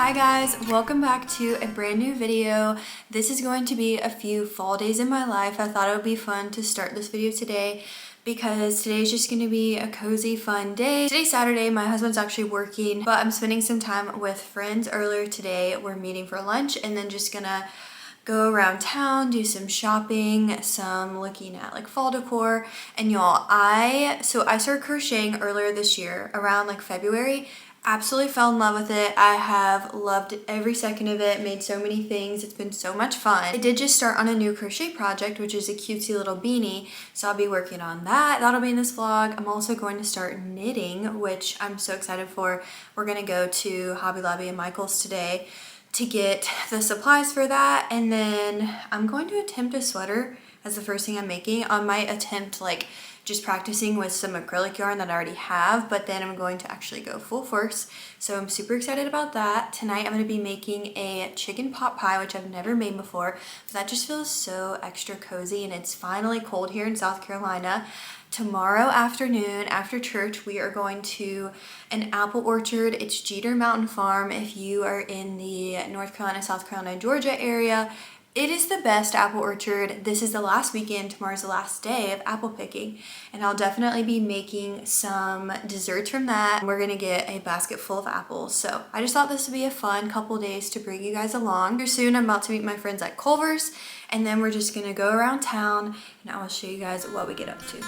Hi guys, welcome back to a brand new video. This is going to be a few fall days in my life. I thought it would be fun to start this video today because today's just going to be a cozy fun day. Today's Saturday, my husband's actually working, but I'm spending some time with friends earlier today. We're meeting for lunch and then just gonna go around town, do some shopping, some looking at like fall decor. And y'all, I started crocheting earlier this year around like February. Absolutely fell in love with it. I have loved every second of it, made so many things. It's been so much fun. I did just start on a new crochet project, which is a cutesy little beanie. So I'll be working on that. That'll be in this vlog. I'm also going to start knitting, which I'm so excited for. We're gonna go to Hobby Lobby and Michael's today to get the supplies for that. And then I'm going to attempt a sweater as the first thing I'm making. I might attempt like just practicing with some acrylic yarn that I already have, but then I'm going to actually go full force. So I'm super excited about that. Tonight I'm going to be making a chicken pot pie, which I've never made before, but that just feels so extra cozy, and it's finally cold here in South Carolina. Tomorrow afternoon after church, we are going to an apple orchard. It's Jeter Mountain Farm. If you are in the North Carolina, South Carolina, Georgia area, it is the best apple orchard. This is the last weekend. Tomorrow's the last day of apple picking, and I'll definitely be making some desserts from that. We're gonna get a basket full of apples. So I just thought this would be a fun couple days to bring you guys along. Here soon, I'm about to meet my friends at Culver's, and then we're just gonna go around town and I will show you guys what we get up to.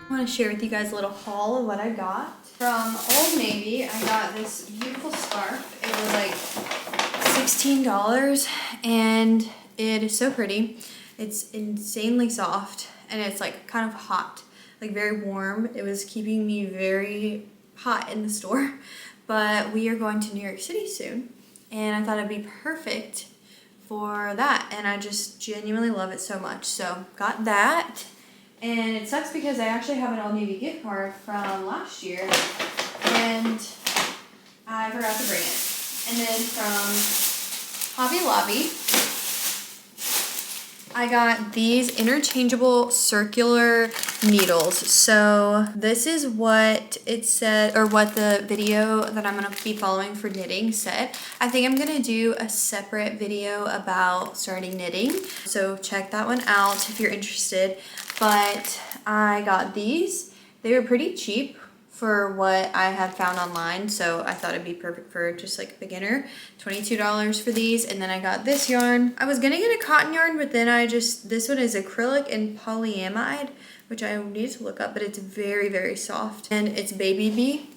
I want to share with you guys a little haul of what I got. From Old Navy, I got this beautiful scarf. It was like $16 and it is so pretty. It's insanely soft and it's like kind of hot, like very warm. It was keeping me very hot in the store, but we are going to New York City soon and I thought it'd be perfect for that, and I just genuinely love it so much. So got that. And it sucks because I actually have an Old Navy gift card from last year and I forgot to bring it. And then from Hobby Lobby, I got these interchangeable circular needles. So this is what it said, or what the video that I'm gonna be following for knitting said. I think I'm gonna do a separate video about starting knitting. So check that one out if you're interested. But I got these. They were pretty cheap for what I had found online, so I thought it'd be perfect for just like a beginner. $22 for these. And then I got this yarn. I was gonna get a cotton yarn, but then this one is acrylic and polyamide, which I need to look up, but it's very, very soft. And it's baby bee,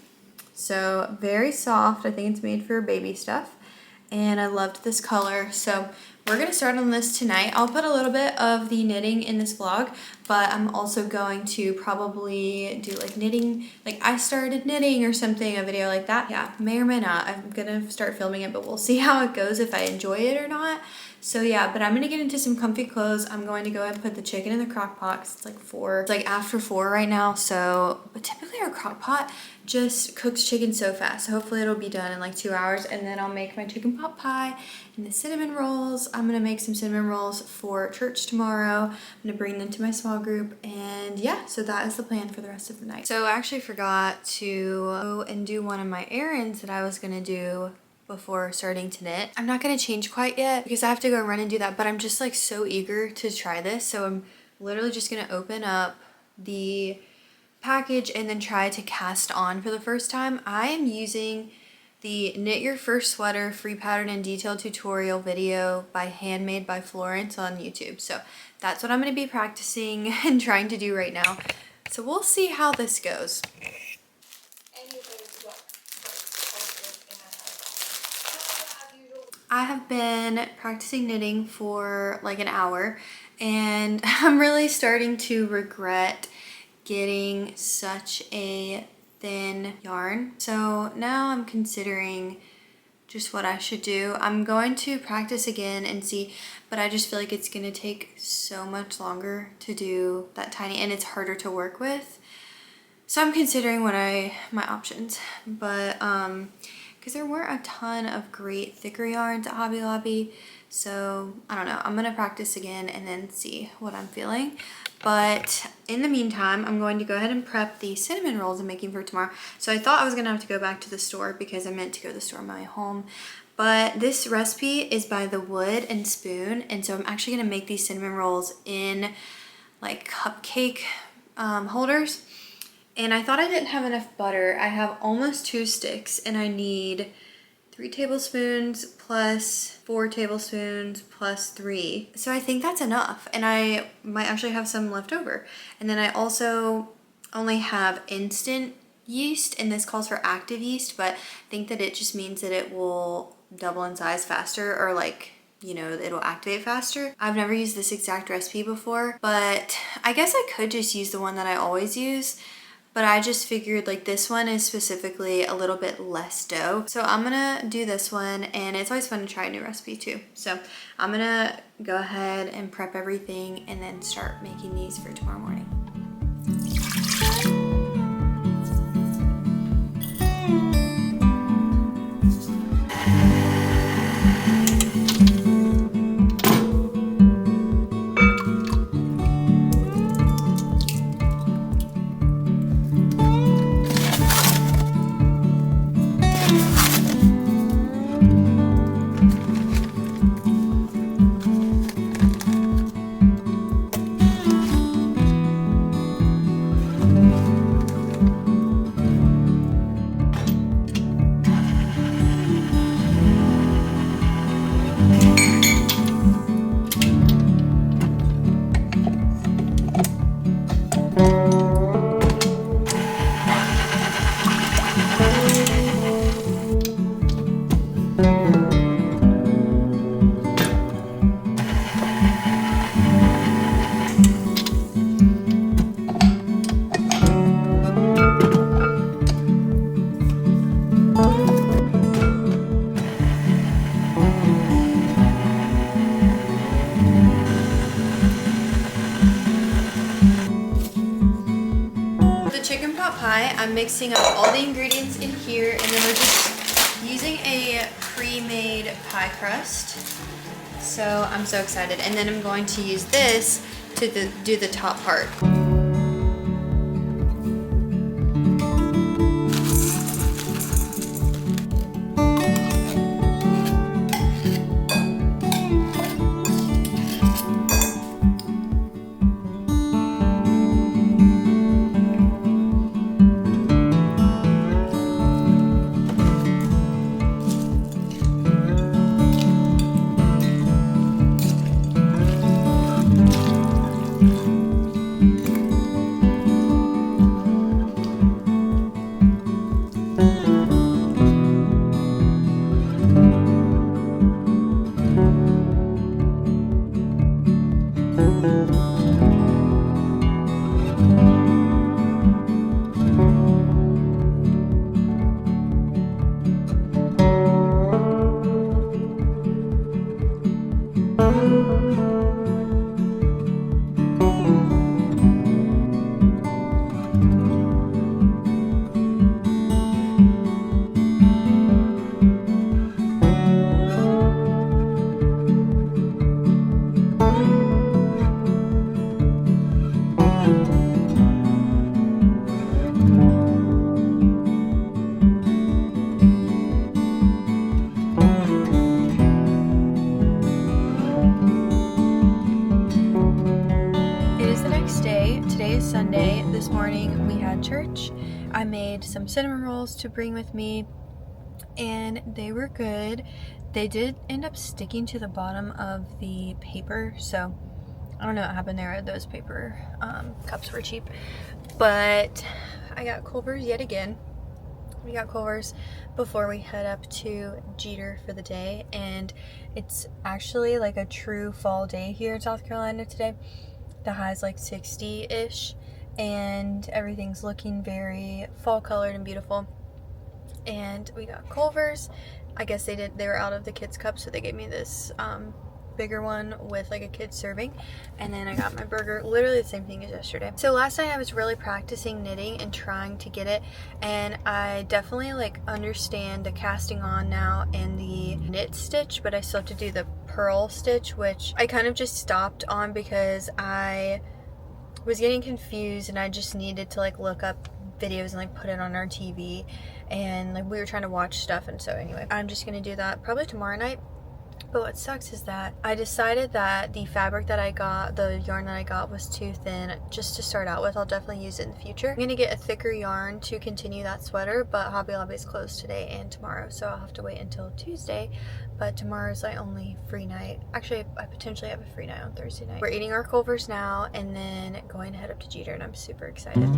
so very soft. I think it's made for baby stuff. And I loved this color, so we're gonna start on this tonight. I'll put a little bit of the knitting in this vlog, but I'm also going to probably do like knitting, like I started knitting or something, a video like that. Yeah, may or may not. I'm gonna start filming it, but we'll see how it goes, if I enjoy it or not. So yeah, but I'm gonna get into some comfy clothes. I'm going to go ahead and put the chicken in the crock pot. It's like after 4 right now. So, but typically our crock pot just cooks chicken so fast. So hopefully it'll be done in like 2 hours, and then I'll make my chicken pot pie and the cinnamon rolls. I'm gonna make some cinnamon rolls for church tomorrow. I'm gonna bring them to my small group, and yeah, so that is the plan for the rest of the night. So I actually forgot to go and do one of my errands that I was gonna do before starting to knit. I'm not gonna change quite yet because I have to go run and do that, but I'm just like so eager to try this. So I'm literally just gonna open up the package and then try to cast on for the first time. I am using the Knit Your First Sweater free pattern and detail tutorial video by Handmade by Florence on YouTube. So that's what I'm gonna be practicing and trying to do right now. So we'll see how this goes. I have been practicing knitting for like an hour, and I'm really starting to regret getting such a thin yarn. So now I'm considering just what I should do. I'm going to practice again and see, but I just feel like it's gonna take so much longer to do that tiny, and it's harder to work with. So I'm considering my options, but because there weren't a ton of great thicker yarns at Hobby Lobby, so I don't know. I'm gonna practice again and then see what I'm feeling. But in the meantime, I'm going to go ahead and prep the cinnamon rolls I'm making for tomorrow. So I thought I was gonna have to go back to the store because I meant to go to the store on my way home. But this recipe is by The Wood and Spoon, and so I'm actually gonna make these cinnamon rolls in like cupcake holders. And I thought I didn't have enough butter. I have almost 2 sticks, and I need 3 tablespoons plus 4 tablespoons plus 3. So I think that's enough, and I might actually have some left over. And then I also only have instant yeast, and this calls for active yeast, but I think that it just means that it will double in size faster, or like, you know, it'll activate faster. I've never used this exact recipe before, but I guess I could just use the one that I always use. But I just figured like this one is specifically a little bit less dough. So I'm gonna do this one, and it's always fun to try a new recipe too. So I'm gonna go ahead and prep everything and then start making these for tomorrow morning. I'm mixing up all the ingredients in here, and then we're just using a pre-made pie crust. So I'm so excited. And then I'm going to use this to do the top part. Sunday. This morning we had church. I made some cinnamon rolls to bring with me, and they were good. They did end up sticking to the bottom of the paper, so I don't know what happened there. Those paper cups were cheap, but I got Culver's yet again. We got Culver's before we head up to Jeter for the day, and it's actually like a true fall day here in South Carolina today. The high's like 60-ish, and everything's looking very fall colored and beautiful. And we got Culver's, I guess they were out of the kids cup, so they gave me this bigger one with like a kid's serving, and then I got my burger, literally the same thing as yesterday. So last night I was really practicing knitting and trying to get it, and I definitely like understand the casting on now and the knit stitch, but I still have to do the purl stitch, which I kind of just stopped on because I was getting confused and I just needed to like look up videos and like put it on our TV, and like we were trying to watch stuff, and so anyway, I'm just gonna do that probably tomorrow night. But what sucks is that I decided that the fabric that I got, the yarn that I got, was too thin just to start out with. I'll definitely use it in the future. I'm gonna get a thicker yarn to continue that sweater, but Hobby Lobby is closed today and tomorrow, so I'll have to wait until Tuesday. But tomorrow's my only free night. Actually, I potentially have a free night on Thursday night. We're eating our Culvers now and then going to head up to Jeter, and I'm super excited.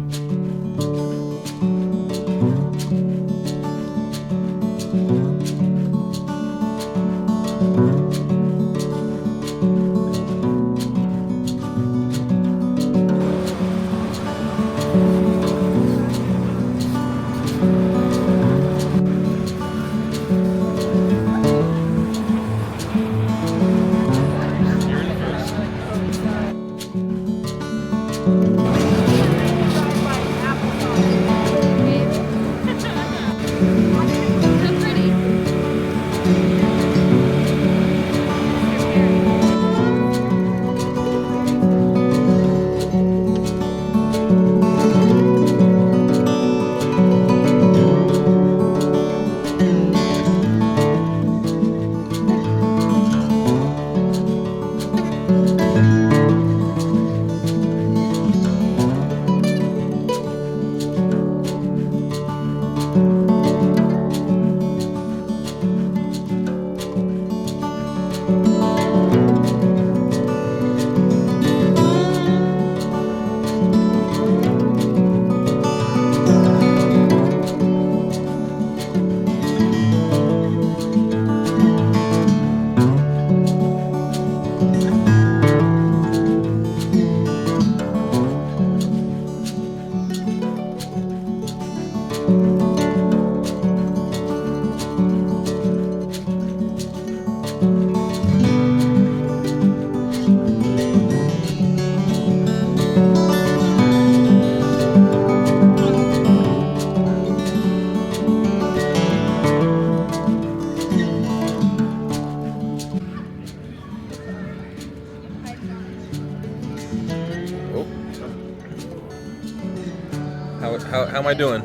How am I doing?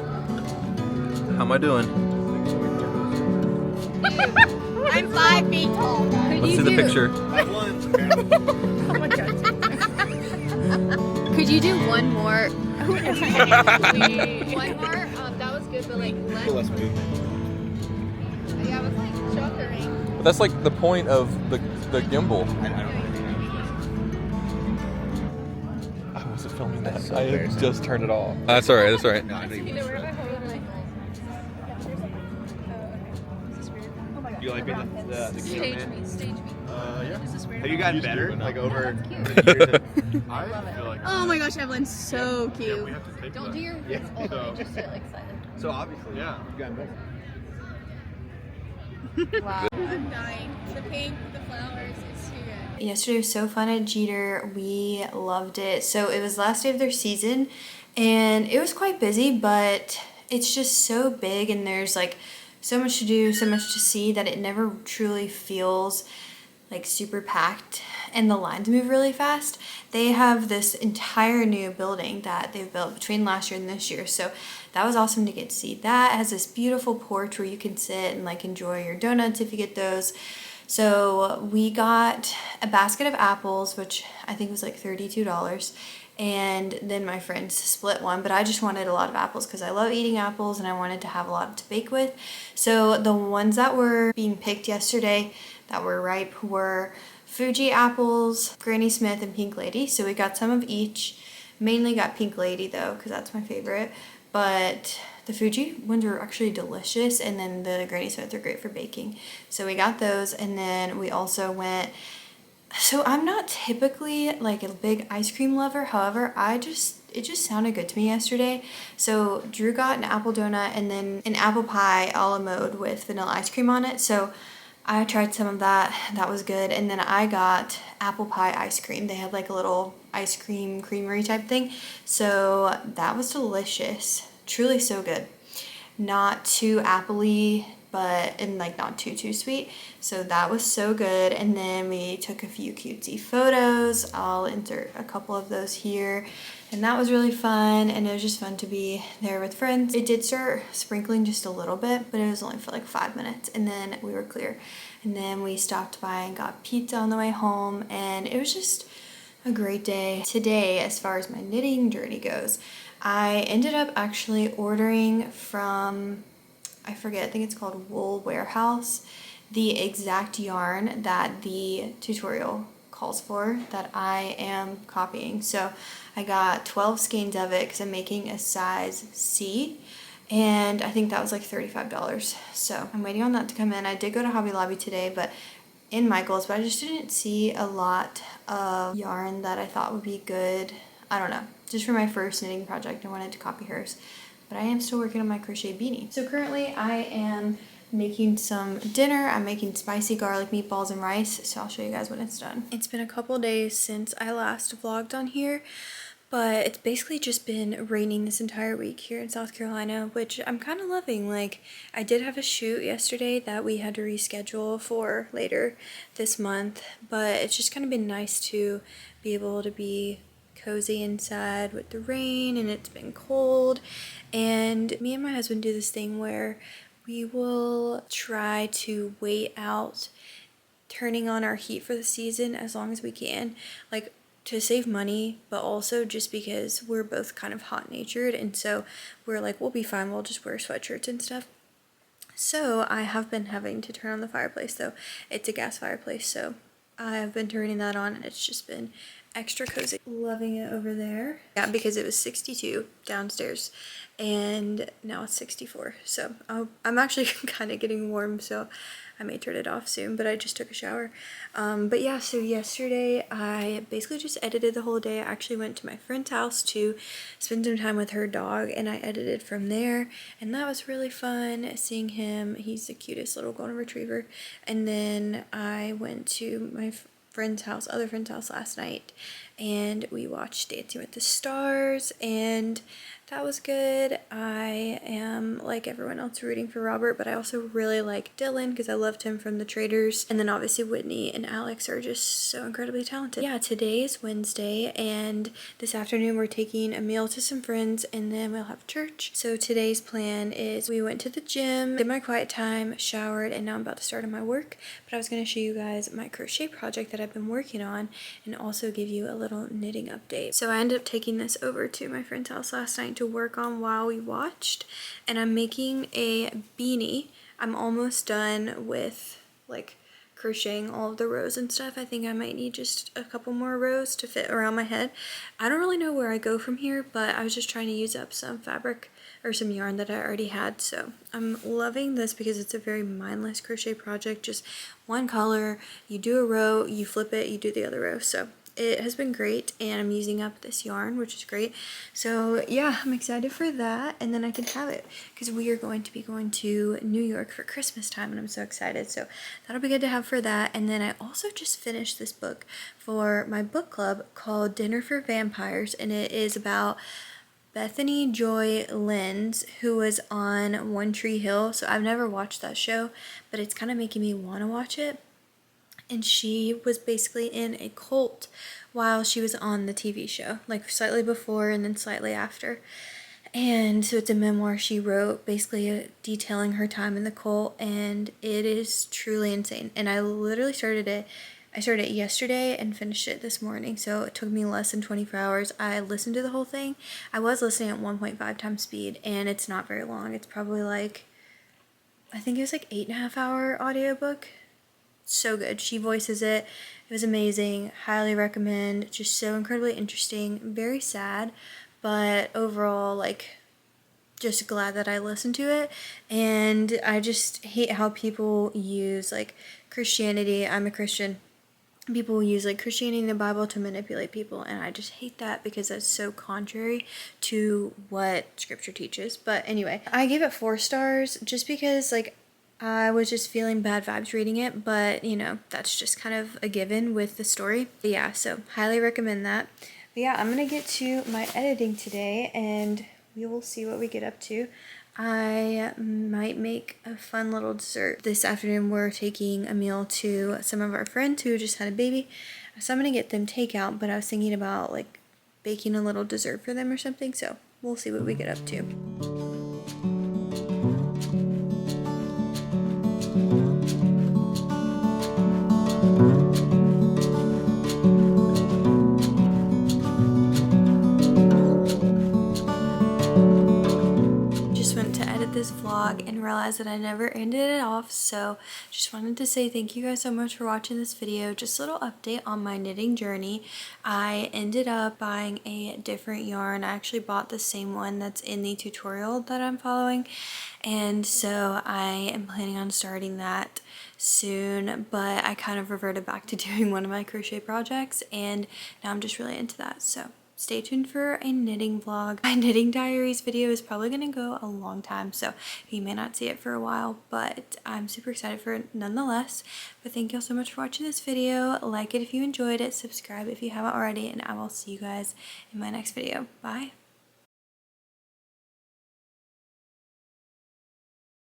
How am I doing? I'm 5 feet tall. Let's see the picture. Oh my god. Could you do one more? One more? That was good, but like less movement. Yeah, it was like shuddering. But that's like the point of the gimbal. I wasn't filming that. So I embarrassing. just turned it off. That's alright, that's alright. No, I know you want to. You like being the cameraman? Stage me. Yeah. Is this weird? Have you gotten better? Like over That's cute. the years? I love it. Oh my gosh, Evelyn's so cute. Don't do your Yeah. hold on, just sit like silent. So obviously, yeah, you've gotten better. Wow. I'm dying. The pink, the flowers, it's too good. Yesterday was so fun at Jeter. We loved it. So it was last day of their season and it was quite busy, but it's just so big and there's like so much to do, so much to see that it never truly feels like super packed and the lines move really fast. They have this entire new building that they've built between last year and this year, so that was awesome to get to see that. It has this beautiful porch where you can sit and like enjoy your donuts if you get those. So we got a basket of apples, which I think was like $32, and then my friends split one, but I just wanted a lot of apples because I love eating apples and I wanted to have a lot to bake with. So the ones that were being picked yesterday that were ripe were Fuji apples, Granny Smith, and Pink Lady. So we got some of each. Mainly got Pink Lady though, because that's my favorite. But the Fuji ones are actually delicious, and then the Granny Smith are great for baking. So we got those, and then we also went. So I'm not typically like a big ice cream lover. However, I just it just sounded good to me yesterday. So Drew got an apple donut and then an apple pie a la mode with vanilla ice cream on it. So I tried some of that. That was good. And then I got apple pie ice cream. They had like a little ice cream creamery type thing. So that was delicious. Truly so good. Not too appley, and like not too sweet. So that was so good. And then we took a few cutesy photos. I'll insert a couple of those here. And that was really fun, and it was just fun to be there with friends. It did start sprinkling just a little bit, but it was only for like 5 minutes, and then we were clear. And then we stopped by and got pizza on the way home, and it was just a great day. Today, as far as my knitting journey goes, I ended up actually ordering from, I forget, I think it's called Wool Warehouse, the exact yarn that the tutorial calls for that I am copying. So I got 12 skeins of it because I'm making a size C, and I think that was like $35. So I'm waiting on that to come in. I did go to Hobby Lobby today, but in Michael's, but I just didn't see a lot of yarn that I thought would be good. I don't know, just for my first knitting project, I wanted to copy hers, but I am still working on my crochet beanie. So currently I am making some dinner. I'm making spicy garlic meatballs and rice, so I'll show you guys when it's done. It's been a couple days since I last vlogged on here, but it's basically just been raining this entire week here in South Carolina, which I'm kind of loving. Like, I did have a shoot yesterday that we had to reschedule for later this month, but it's just kind of been nice to be able to be cozy inside with the rain, and it's been cold. And me and my husband do this thing where we will try to wait out turning on our heat for the season as long as we can, like to save money, but also just because we're both kind of hot natured, and so we're like, we'll be fine, we'll just wear sweatshirts and stuff. So I have been having to turn on the fireplace, though. It's a gas fireplace, so I have been turning that on, and it's just been extra cozy. Loving it over there. Yeah, because it was 62 downstairs and now it's 64. So I'm actually kind of getting warm, so I may turn it off soon, but I just took a shower. But yeah, so yesterday I basically just edited the whole day. I actually went to my friend's house to spend some time with her dog, and I edited from there, and that was really fun seeing him. He's the cutest little golden retriever. And then I went to my other friend's house last night, and we watched Dancing with the Stars, and that was good. I am, like everyone else, rooting for Robert, but I also really like Dylan because I loved him from The Traders. And then obviously Whitney and Alex are just so incredibly talented. Yeah, today is Wednesday, and this afternoon we're taking a meal to some friends, and then we'll have church. So today's plan is we went to the gym, did my quiet time, showered, and now I'm about to start on my work. But I was going to show you guys my crochet project that I've been working on, and also give you a little knitting update. So I ended up taking this over to my friend's house last night to work on while we watched, and I'm making a beanie. I'm almost done with like crocheting all of the rows and stuff. I think I might need just a couple more rows to fit around my head. I don't really know where I go from here, but I was just trying to use up some fabric or some yarn that I already had. So I'm loving this because it's a very mindless crochet project, just one color, you do a row, you flip it, you do the other row. So it has been great, and I'm using up this yarn, which is great. So yeah, I'm excited for that, and then I can have it because we are going to be going to New York for Christmas time, and I'm so excited. So that'll be good to have for that. And then I also just finished this book for my book club called Dinner for Vampires, and it is about Bethany Joy Lenz, who was on One Tree Hill. So I've never watched that show, but it's kind of making me want to watch it. And she was basically in a cult while she was on the TV show, like slightly before and then slightly after. And so it's a memoir she wrote, basically detailing her time in the cult, and it is truly insane. And I literally started it yesterday and finished it this morning, so it took me less than 24 hours. I listened to the whole thing. I was listening at 1.5 times speed, and it's not very long. It's probably like, I think it was like 8.5 hour audiobook. So good. She voices it. It was amazing. Highly recommend. Just so incredibly interesting. Very sad, but overall, like, just glad that I listened to it. And I just hate how people use like Christianity. I'm a Christian. people use like Christianity and the Bible to manipulate people, and I just hate that because that's so contrary to what scripture teaches. But anyway, I gave it 4 stars just because like I was just feeling bad vibes reading it, but you know, that's just kind of a given with the story. But yeah, so highly recommend that. But yeah, I'm gonna get to my editing today and we will see what we get up to. I might make a fun little dessert. This afternoon we're taking a meal to some of our friends who just had a baby. So I'm gonna get them takeout, but I was thinking about like baking a little dessert for them or something. So we'll see what we get up to. This vlog and realized that I never ended it off, so just wanted to say thank you guys so much for watching this video. Just a little update on my knitting journey. I ended up buying a different yarn. I actually bought the same one that's in the tutorial that I'm following, and so I am planning on starting that soon, but I kind of reverted back to doing one of my crochet projects and now I'm just really into that. So stay tuned for a knitting vlog. My knitting diaries video is probably going to go a long time, so you may not see it for a while, but I'm super excited for it nonetheless. But thank you all so much for watching this video. Like it if you enjoyed it, subscribe if you haven't already, and I will see you guys in my next video. Bye!